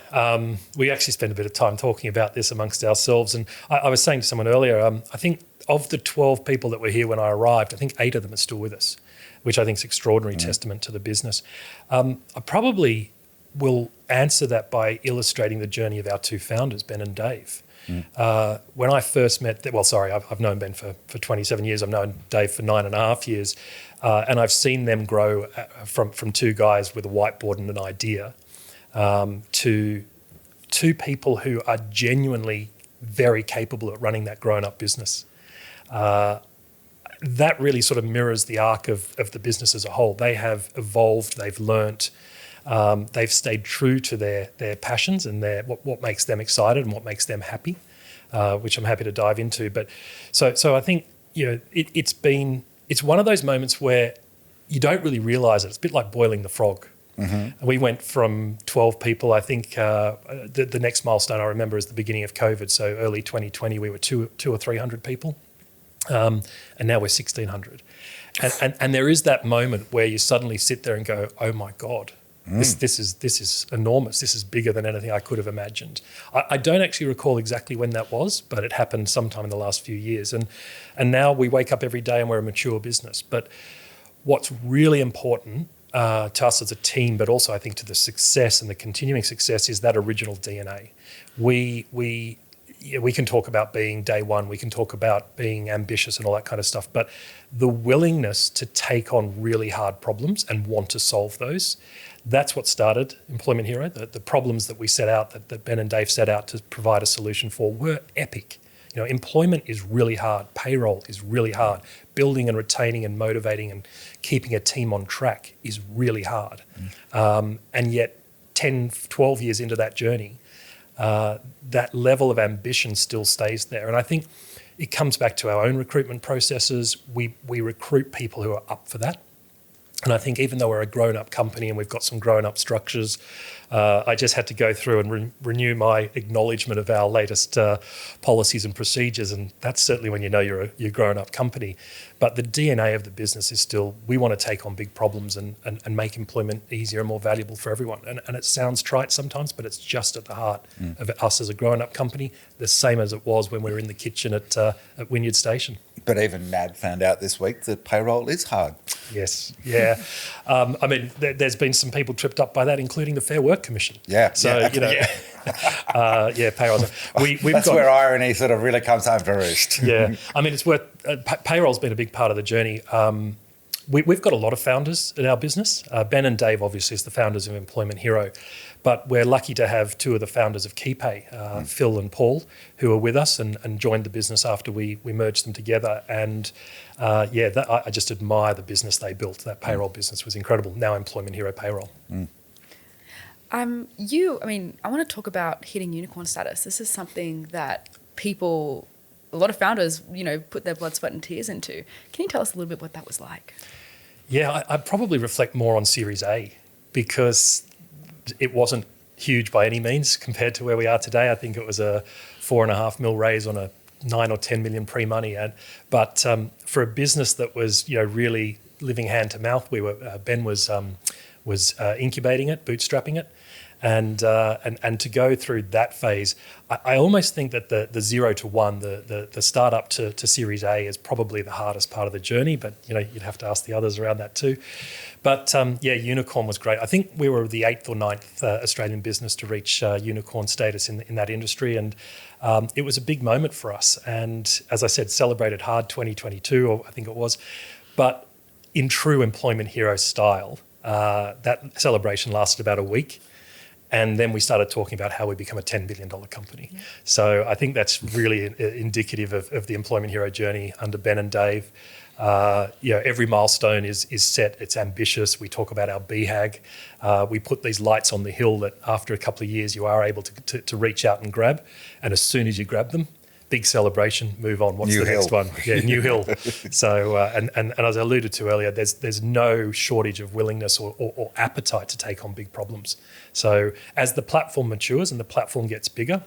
we actually spent a bit of time talking about this amongst ourselves. And I was saying to someone earlier, I think of the 12 people that were here when I arrived, I think 8 of them are still with us, which I think is extraordinary testament to the business. I probably will answer that by illustrating the journey of our two founders, Ben and Dave. When I first met, I've known Ben for 27 years. I've known Dave for 9.5 years. And I've seen them grow from two guys with a whiteboard and an idea to two people who are genuinely very capable at running that grown-up business. That really sort of mirrors the arc of the business as a whole. They have evolved, they've learnt, they've stayed true to their passions and what makes them excited and what makes them happy, which I'm happy to dive into. But so I think it's one of those moments where you don't really realise it. It's a bit like boiling the frog. Mm-hmm. We went from 12 people, I think the next milestone I remember is the beginning of COVID. So early 2020, we were 200 or 300 people. And now we're 1,600. And there is that moment where you suddenly sit there and go, oh my God, this is enormous. This is bigger than anything I could have imagined. I don't actually recall exactly when that was, but it happened sometime in the last few years. And now we wake up every day and we're a mature business. But what's really important to us as a team, but also I think to the success and the continuing success is that original DNA. We can talk about being day one, we can talk about being ambitious and all that kind of stuff, but the willingness to take on really hard problems and want to solve those, that's what started Employment Hero. The problems that we set out, that Ben and Dave set out to provide a solution for, were epic. You know, employment is really hard. Payroll is really hard. Building and retaining and motivating and keeping a team on track is really hard. And yet 10, 12 years into that journey, that level of ambition still stays there. And I think it comes back to our own recruitment processes. We recruit people who are up for that. And I think even though we're a grown-up company and we've got some grown-up structures, I just had to go through and renew my acknowledgement of our latest policies and procedures, and that's certainly when you know you're a grown-up company. But the DNA of the business is still, we want to take on big problems and make employment easier and more valuable for everyone. And it sounds trite sometimes, but it's just at the heart of us as a grown-up company, the same as it was when we were in the kitchen at Wynyard Station. But even NAB found out this week that payroll is hard. Yes, yeah. I mean, there's been some people tripped up by that, including the Fair Work Commission. Yeah. So, yeah. you know, payroll's... That's where irony sort of really comes home to roost. Yeah. I mean, it's worth... payroll's been a big part of the journey. We've got a lot of founders in our business. Ben and Dave, obviously, is the founders of Employment Hero. But we're lucky to have two of the founders of KeyPay, Phil and Paul, who are with us and joined the business after we merged them together. And I just admire the business they built. That payroll business was incredible. Now Employment Hero Payroll. I want to talk about hitting unicorn status. This is something that people, a lot of founders, put their blood, sweat and tears into. Can you tell us a little bit what that was like? Yeah, I'd probably reflect more on Series A because it wasn't huge by any means compared to where we are today. I think it was a $4.5 million raise on a 9 or 10 million pre-money ad. But for a business that was, really living hand to mouth, Ben was incubating it, bootstrapping it, and to go through that phase, I almost think that the 0 to 1, the startup to Series A is probably the hardest part of the journey. But you'd have to ask the others around that too. But unicorn was great. I think we were the 8th or 9th Australian business to reach unicorn status in that industry, and it was a big moment for us. And as I said, celebrated hard 2022, or I think it was. But in true Employment Hero style, that celebration lasted about a week. And then we started talking about how we become a $10 billion company. Yeah. So I think that's really indicative of the Employment Hero journey under Ben and Dave. Every milestone is set. It's ambitious. We talk about our BHAG. We put these lights on the hill that after a couple of years you are able to reach out and grab. And as soon as you grab them, big celebration, move on. What's the next one? Yeah, new hill. So, and as I alluded to earlier, there's no shortage of willingness or appetite to take on big problems. So as the platform matures and the platform gets bigger,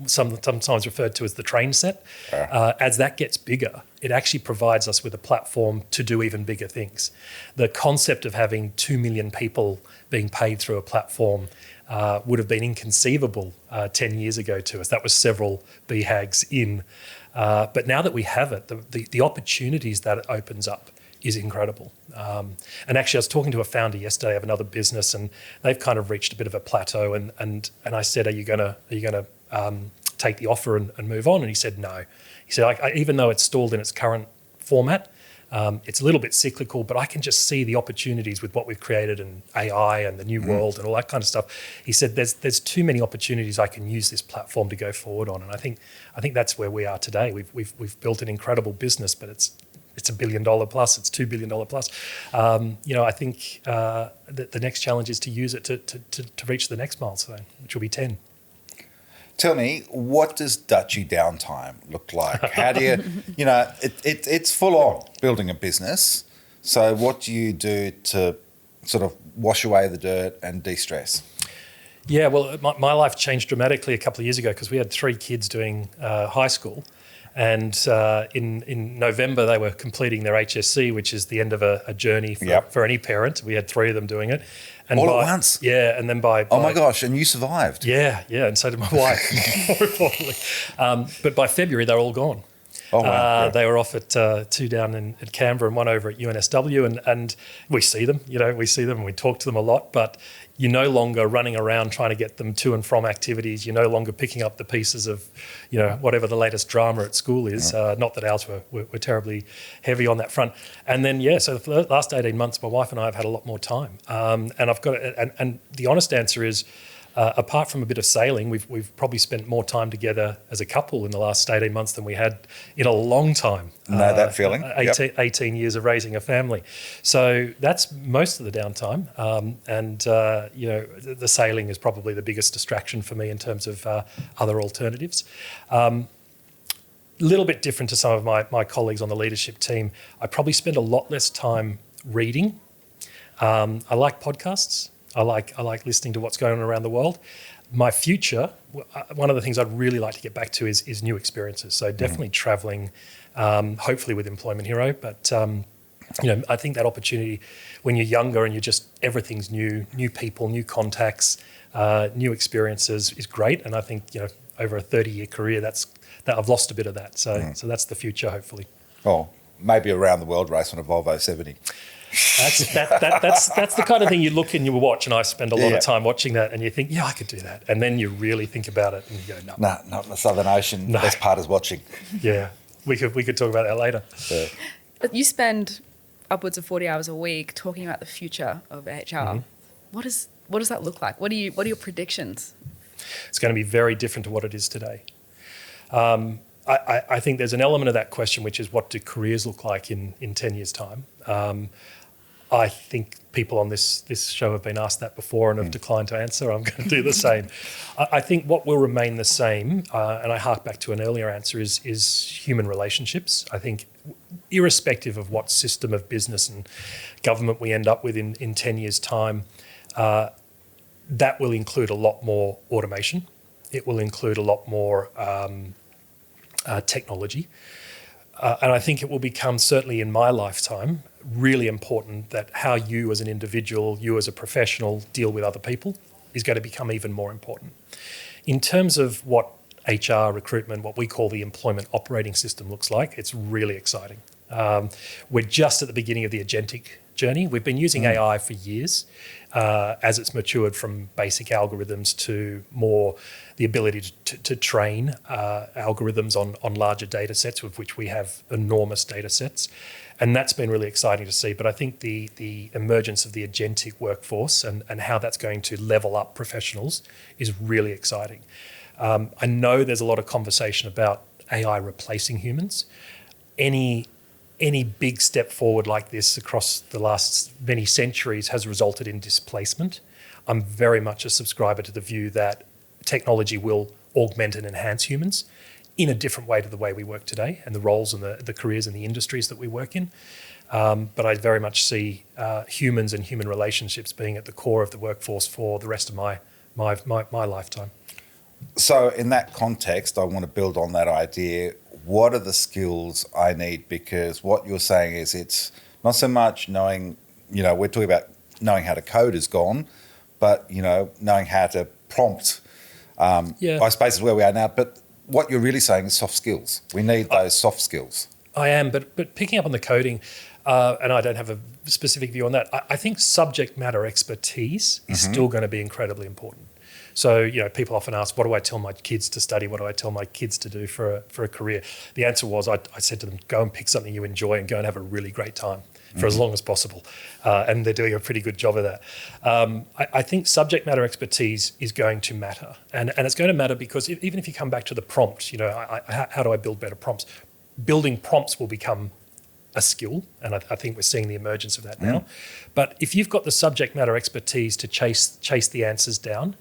sometimes referred to as the train set, as that gets bigger, it actually provides us with a platform to do even bigger things. The concept of having 2 million people being paid through a platform would have been inconceivable 10 years ago to us. That was several BHAGs in. But now that we have it, the opportunities that it opens up is incredible. And actually, I was talking to a founder yesterday of another business, and they've kind of reached a bit of a plateau. And I said, "Are you gonna take the offer and move on?" And he said, "No." He said, "Even though it's stalled in its current format, it's a little bit cyclical, but I can just see the opportunities with what we've created and AI and the new world and all that kind of stuff." He said, "There's too many opportunities I can use this platform to go forward on." And I think that's where we are today. We've built an incredible business, but it's $1 billion plus, it's $2 billion plus. I think the next challenge is to use it to reach the next milestone, which will be 10. Tell me, what does Dutchy downtime look like? How do you, it's full on building a business. So what do you do to sort of wash away the dirt and de-stress? Yeah, well, my life changed dramatically a couple of years ago because we had 3 kids doing high school. And in November, they were completing their HSC, which is the end of a journey for any parent. We had 3 of them doing it. And all at once? Yeah, and then by... Oh, my gosh, and you survived? Yeah, and so did my wife, more importantly. But by February, they're all gone. Oh, wow. Yeah. They were off at 2 down at Canberra and 1 over at UNSW, and we see them, and we talk to them a lot, but you're no longer running around trying to get them to and from activities. You're no longer picking up the pieces of, whatever the latest drama at school is. Not that ours were terribly heavy on that front. And then, so for the last 18 months, my wife and I have had a lot more time. And I've got, and the honest answer is, apart from a bit of sailing, we've probably spent more time together as a couple in the last 18 months than we had in a long time. Know that feeling. 18 years of raising a family. So that's most of the downtime. The sailing is probably the biggest distraction for me in terms of other alternatives. Little bit different to some of my colleagues on the leadership team. I probably spend a lot less time reading. I like podcasts. I like listening to what's going on around the world. My future, one of the things I'd really like to get back to is new experiences. So definitely travelling, hopefully with Employment Hero. But I think that opportunity when you're younger and everything's new people, new contacts, new experiences is great. And I think over a 30-year career, that I've lost a bit of that. So that's the future, hopefully. Oh, maybe a round the world race on a Volvo 70. That's the kind of thing you look and you watch, and I spend a lot of time watching that, and you think, I could do that, and then you really think about it, and you go, no, not in the Southern Ocean. No. The best part is watching. Yeah, we could talk about that later. Yeah. But you spend upwards of 40 hours a week talking about the future of HR. Mm-hmm. What does that look like? What are your predictions? It's going to be very different to what it is today. I think there's an element of that question, which is what do careers look like in 10 years' time? I think people on this show have been asked that before and have declined to answer. I'm going to do the same. I think what will remain the same, and I hark back to an earlier answer, is human relationships. I think irrespective of what system of business and government we end up with in 10 years' time, that will include a lot more automation. It will include a lot more technology. And I think it will become, certainly in my lifetime, really important that how you as an individual, you as a professional deal with other people is going to become even more important. In terms of what HR recruitment, what we call the employment operating system looks like, it's really exciting. We're just at the beginning of the agentic journey. We've been using AI for years as it's matured from basic algorithms to more the ability to train algorithms on larger data sets, of which we have enormous data sets. And that's been really exciting to see. But I think the emergence of the agentic workforce and how that's going to level up professionals is really exciting. I know there's a lot of conversation about AI replacing humans. Any big step forward like this across the last many centuries has resulted in displacement. I'm very much a subscriber to the view that technology will augment and enhance humans in a different way to the way we work today and the roles and the careers and the industries that we work in. But I very much see humans and human relationships being at the core of the workforce for the rest of my lifetime. So in that context, I want to build on that idea. What are the skills I need? Because what you're saying is it's not so much knowing, we're talking about knowing how to code is gone, but, knowing how to prompt, I suppose is where we are now. But what you're really saying is soft skills. We need those soft skills. I am, but picking up on the coding, and I don't have a specific view on that, I think subject matter expertise is still going to be incredibly important. So, people often ask, what do I tell my kids to study? What do I tell my kids to do for a career? The answer was, I said to them, go and pick something you enjoy and go and have a really great time for as long as possible. And they're doing a pretty good job of that. I think subject matter expertise is going to matter. And it's going to matter because even if you come back to the prompt, how do I build better prompts? Building prompts will become a skill, and I think we're seeing the emergence of that now. But if you've got the subject matter expertise to chase the answers down,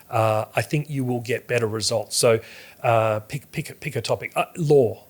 I think you will get better results. So pick a topic. Law.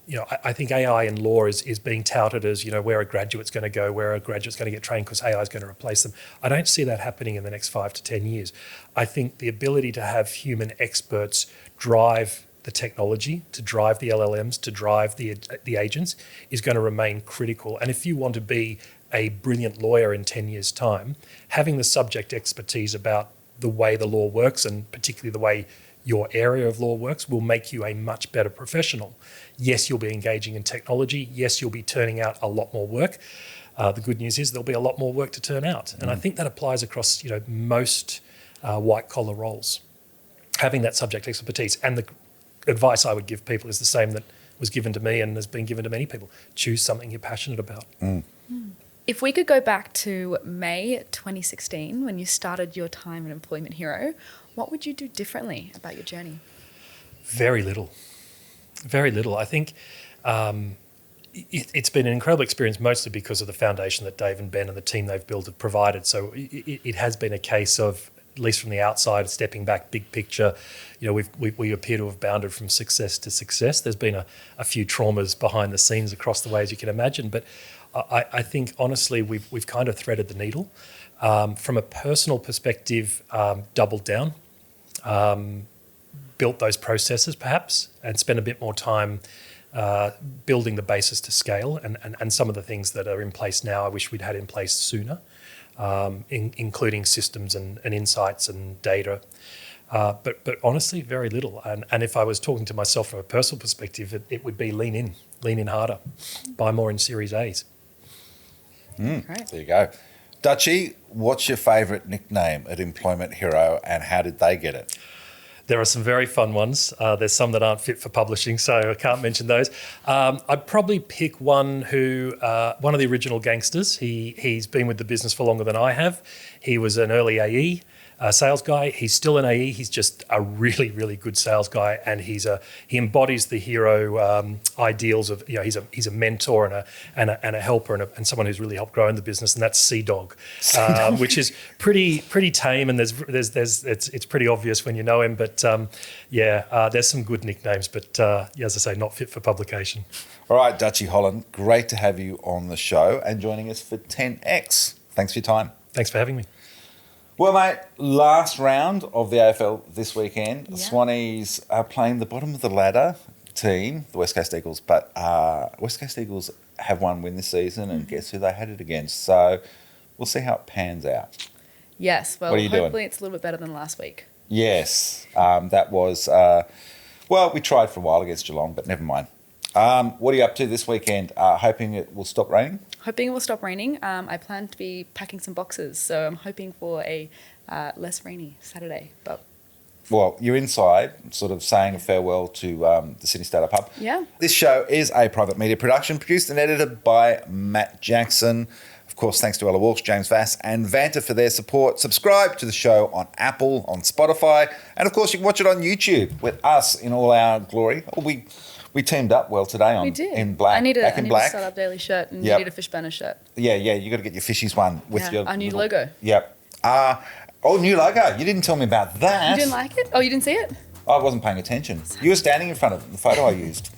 I think AI in law is being touted as where a graduate's going to go, where a graduate's going to get trained because AI is going to replace them. I don't see that happening in the next 5 to 10 years. I think the ability to have human experts drive the technology, to drive the LLMs, to drive the agents is going to remain critical. And if you want to be a brilliant lawyer in 10 years' time, having the subject expertise about the way the law works and particularly the way your area of law works will make you a much better professional. Yes, you'll be engaging in technology. Yes, you'll be turning out a lot more work. The good news is there'll be a lot more work to turn out. And I think that applies across, most white-collar roles. Having that subject expertise. And the advice I would give people is the same that was given to me and has been given to many people. Choose something you're passionate about. If we could go back to May 2016, when you started your time at Employment Hero, what would you do differently about your journey? Very little. Very little. I think it's been an incredible experience, mostly because of the foundation that Dave and Ben and the team they've built have provided. So it has been a case of, at least from the outside, stepping back, big picture. We appear to have bounded from success to success. There's been a few traumas behind the scenes across the way, as you can imagine, but I think honestly we've kind of threaded the needle. From a personal perspective, doubled down, built those processes perhaps, and spent a bit more time building the basis to scale, and some of the things that are in place now I wish we'd had in place sooner, including systems and insights and data. But honestly, very little. And if I was talking to myself from a personal perspective, it would be lean in harder, buy more in Series A's. Great. There you go. Dutchie, what's your favourite nickname at Employment Hero and how did they get it? There are some very fun ones. There's some that aren't fit for publishing, so I can't mention those. I'd probably pick one of the original gangsters. He's been with the business for longer than I have. He was an early AE sales guy. He's still an AE. He's just a really, really good sales guy, and he embodies the hero ideals of, he's a mentor and a helper and someone who's really helped grow in the business, and that's Sea Dog, which is pretty tame, and it's pretty obvious when you know him. But there's some good nicknames, but as I say, not fit for publication. All right, Dutchie Holland, great to have you on the show and joining us for 10X. Thanks for your time. Thanks for having me. Well, mate, last round of the AFL this weekend. Yeah. Swannies are playing the bottom of the ladder team, the West Coast Eagles, but West Coast Eagles have one win this season, and guess who they had it against? So we'll see how it pans out. Yes, well, What are you hopefully doing? it's a little bit better than last week. Yes, that was, we tried for a while against Geelong, but never mind. What are you up to this weekend? Hoping it will stop raining? Hoping it will stop raining. I plan to be packing some boxes, so I'm hoping for a less rainy Saturday. But Well, you're inside, sort of saying farewell to the Sydney Startup Hub. Yeah. This show is a private media production, produced and edited by Matt Jackson. Of course, thanks to Ella Walsh, James Vass and Vanta for their support. Subscribe to the show on Apple, on Spotify, and of course you can watch it on YouTube with us in all our glory. We teamed up well today we did. in black. I need back in a black. Startup Daily shirt, and Yep. you need a Fishburner shirt. Yeah, you got to get your Fishies one with your Our new little- logo. Yep. New logo. You didn't tell me about that. You didn't like it? Oh, you didn't see it? I wasn't paying attention. You were standing in front of the photo I used.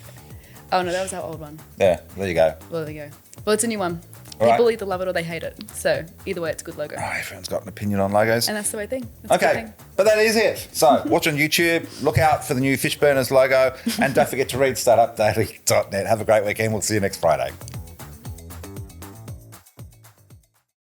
Oh no, that was our old one. Yeah, there you go. Well, there you go. Well, it's a new one. All People right. either love it or they hate it. So either way, it's a good logo. Oh, everyone's got an opinion on logos. And that's the way thing. That's the Okay, thing. but that is it. So watch on YouTube, look out for the new Fishburners logo, and don't forget to read startupdaily.net. Have a great weekend. We'll see you next Friday.